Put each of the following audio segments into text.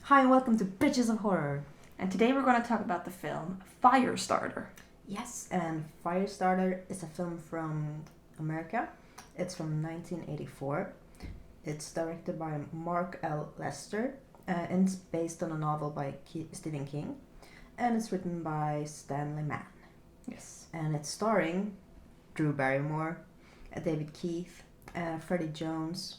Hi and welcome to Bitches of Horror. And today we're going to talk about the film Firestarter. Yes, and Firestarter is a film from America. It's from 1984. It's directed by Mark L. Lester, and it's based on a novel by Stephen King. And it's written by Stanley Mann. Yes. And it's starring Drew Barrymore, David Keith, Freddie Jones,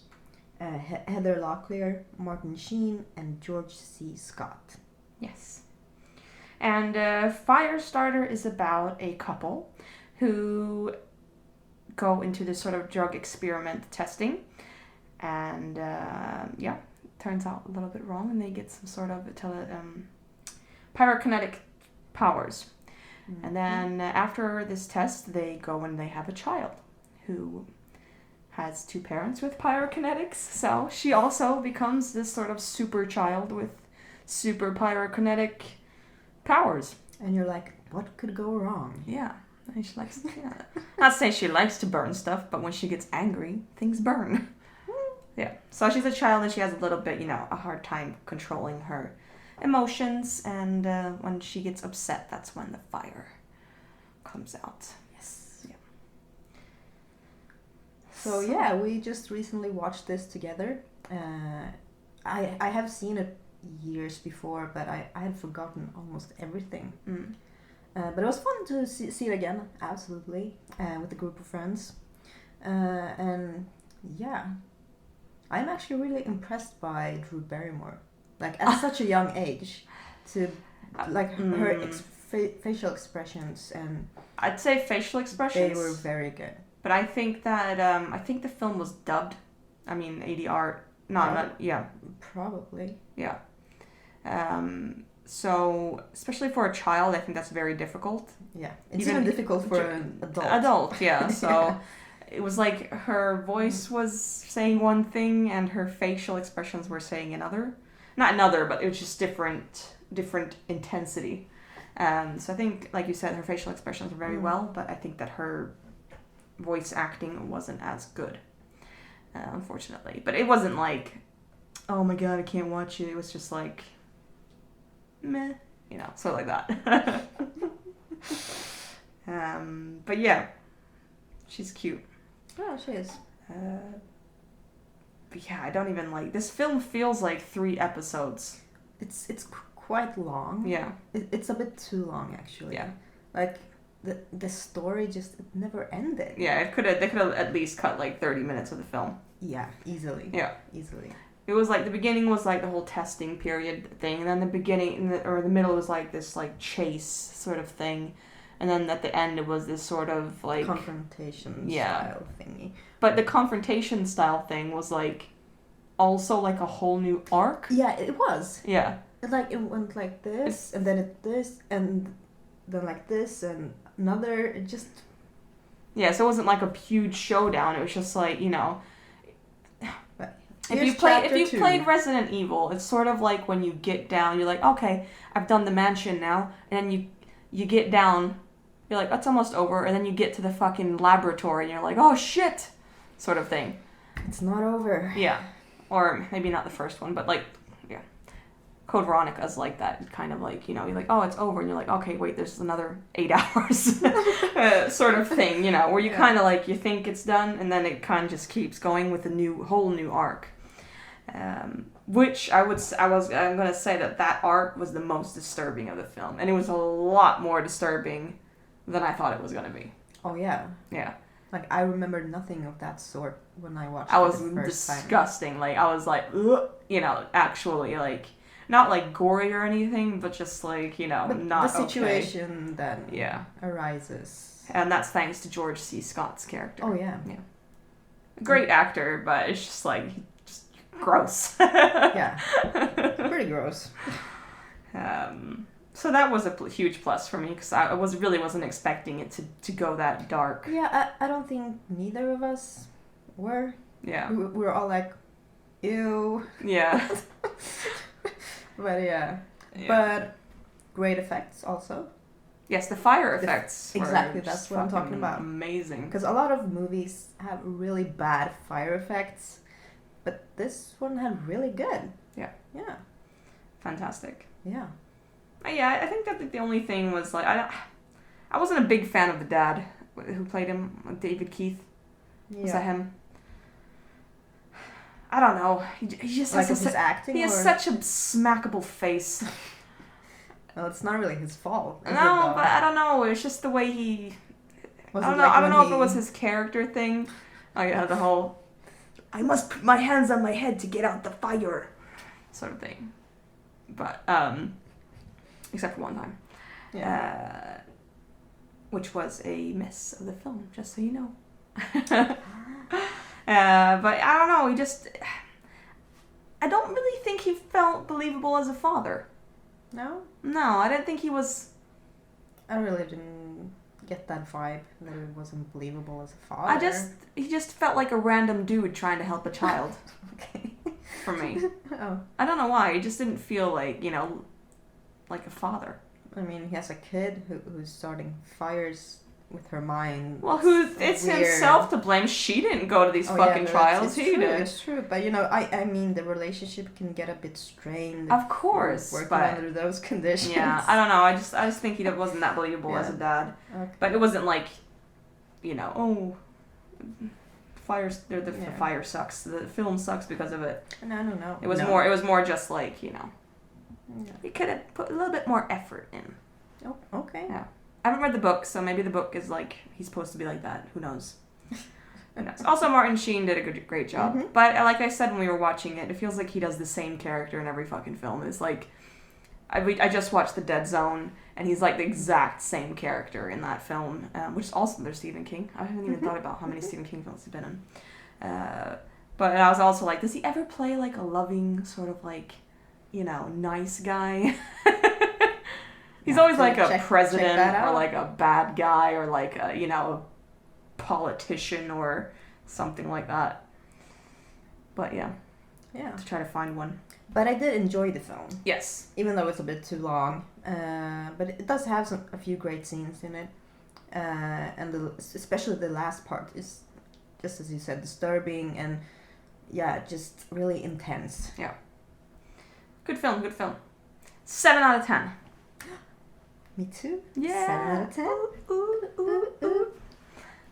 Heather Locklear, Martin Sheen, and George C. Scott. Yes. And Firestarter is about a couple who go into this sort of drug experiment testing. And, turns out a little bit wrong, and they get some sort of pyrokinetic powers. Mm-hmm. And then after this test, they go and they have a child who has two parents with pyrokinetics, so she also becomes this sort of super child with super pyrokinetic powers. And you're like, what could go wrong? Yeah. And she likes, not saying she likes to burn stuff, but when she gets angry, things burn. Yeah. So she's a child and she has a little bit, a hard time controlling her emotions, and when she gets upset, that's when the fire comes out. Yes. Yeah. So yeah, we just recently watched this together. I have seen it years before, but I had forgotten almost everything. But it was fun to see it again, absolutely, with a group of friends. And yeah, I'm actually really impressed by Drew Barrymore. Like, at such a young age, to like her facial expressions, and I'd say facial expressions. They were very good. But I think that the film was dubbed. I mean, ADR. Probably. Yeah. So especially for a child, I think that's very difficult. Yeah, it's even difficult for an adult. Adult, yeah. So it was like her voice was saying one thing and her facial expressions were saying another. Not another, but it was just different intensity. So I think, like you said, her facial expressions were very well, but I think that her voice acting wasn't as good, unfortunately. But it wasn't like, oh my god, I can't watch it. It was just like, meh, sort of like that. But yeah, she's cute. Oh, she is. But yeah, I don't even like... This film feels like 3 episodes. It's quite long. Yeah. It's a bit too long, actually. Yeah. Like, the story just it never ended. Yeah, they could have at least cut like 30 minutes of the film. Yeah, easily. Yeah. Easily. It was like, the beginning was like the whole testing period thing, and then the middle was like this like chase sort of thing. And then at the end, it was this sort of like... confrontation style thingy. But the confrontation style thing was like also like a whole new arc. Yeah, it was. Yeah. It went like this, and then this, and then like this, and another. It just... Yeah, so it wasn't like a huge showdown. It was just like, But if you played Resident Evil, it's sort of like when you get down, you're like, okay, I've done the mansion now, and then you get down... You're like, that's almost over, and then you get to the fucking laboratory, and you're like, oh shit, sort of thing. It's not over. Yeah. Or maybe not the first one, but like, yeah. Code Veronica's like that, kind of like, you're like, oh, it's over, and you're like, okay, wait, there's another 8 hours, sort of thing, where you kind of like, you think it's done, and then it kind of just keeps going with a whole new arc. Which I'm gonna say that arc was the most disturbing of the film, and it was a lot more disturbing than I thought it was gonna be. Oh yeah. Yeah. Like, I remember nothing of that sort when I watched it the first disgusting. time. Like, I was like, ugh, actually, like, not like gory or anything, but just like, but not the situation that arises. And that's thanks to George C. Scott's character. Oh yeah. Yeah. Great actor, but it's just like, gross. Yeah. Pretty gross. So that was a huge plus for me, because I wasn't expecting it to go that dark. Yeah, I don't think neither of us were. Yeah. We were all like, ew. Yeah. But yeah. But great effects also. Yes, the fire effects. Exactly, that's what I'm talking about. Amazing. Because a lot of movies have really bad fire effects, but this one had really good. Yeah. Yeah. fantastic. Yeah. Yeah, I think that the only thing was like I wasn't a big fan of the dad who played him, David Keith. Yeah. Was that him? I don't know. He just Like has his acting. he has such a smackable face. Well, it's not really his fault. No, but I don't know. It's just the way he. Was I don't it know. like I don't when know if it was his character thing. Oh yeah, the whole. I must put my hands on my head to get out the fire, sort of thing. But except for one time. Yeah. Which was a miss of the film, just so you know. But I don't know, I don't really think he felt believable as a father. No? No, I didn't think he was... I really didn't get that vibe that it wasn't believable as a father. He just felt like a random dude trying to help a child. Okay. For me. Oh. I don't know why, he just didn't feel like, like a father. I mean, he has a kid who's starting fires with her mind. Well, it's weird. Himself to blame. She didn't go to these fucking trials. He did. It's true, but I mean, the relationship can get a bit strained. Of course, working but under those conditions. Yeah, I don't know. I just think he wasn't that believable as a dad. Okay. But it wasn't like, the fire sucks. The film sucks because of it. No. It was more just like you could have put a little bit more effort in. Oh, okay. Yeah. I haven't read the book, so maybe the book is like he's supposed to be like that. Who knows? Who knows? Also, Martin Sheen did a great job. Mm-hmm. But like I said when we were watching it, it feels like he does the same character in every fucking film. It's like I just watched The Dead Zone, and he's like the exact same character in that film, which is also there's Stephen King. I haven't even thought about how many Stephen King films he's been in. But I was also like, does he ever play like a loving sort of like, nice guy? He's always like a president or like a bad guy or like a, politician or something like that. But yeah. To try to find one. But I did enjoy the film. Yes. Even though it's a bit too long. But it does have a few great scenes in it. And especially the last part is, just as you said, disturbing and just really intense. Yeah. Good film. 7 out of 10. Me too. Yeah. 7 out of 10. Ooh.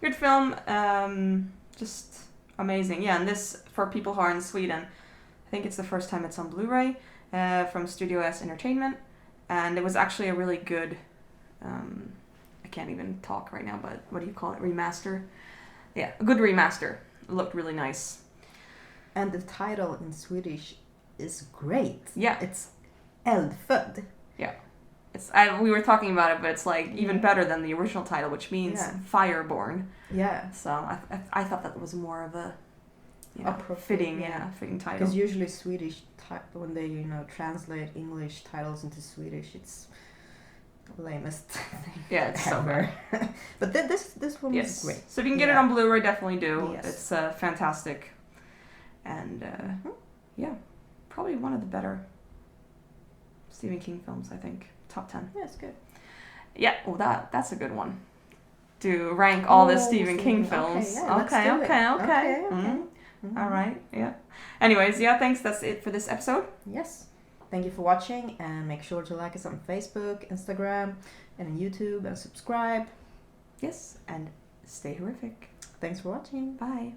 Good film. Just amazing. Yeah, and this, for people who are in Sweden, I think it's the first time it's on Blu-ray from Studio S Entertainment. And it was actually a really good, I can't even talk right now, but what do you call it? Remaster? Yeah, a good remaster. It looked really nice. And the title in Swedish is great. Yeah. It's Eldfödd. Yeah. We were talking about it, but it's like even better than the original title, which means Fireborn. Yeah. So I thought that was more of a fitting title. Because usually Swedish when they translate English titles into Swedish, it's the lamest thing. Yeah, it's so bad. But this one was great. So if you can get it on Blu-ray, definitely do. Yes. It's fantastic, and probably one of the better Stephen King films. I think top 10. Yeah, it's good. Yeah, well that's a good one. To rank all the Stephen King films. Okay. Mm-hmm. All right. Yeah. Anyways, thanks. That's it for this episode. Yes. Thank you for watching, and make sure to like us on Facebook, Instagram, and on YouTube, and subscribe. Yes, and stay horrific. Thanks for watching. Bye.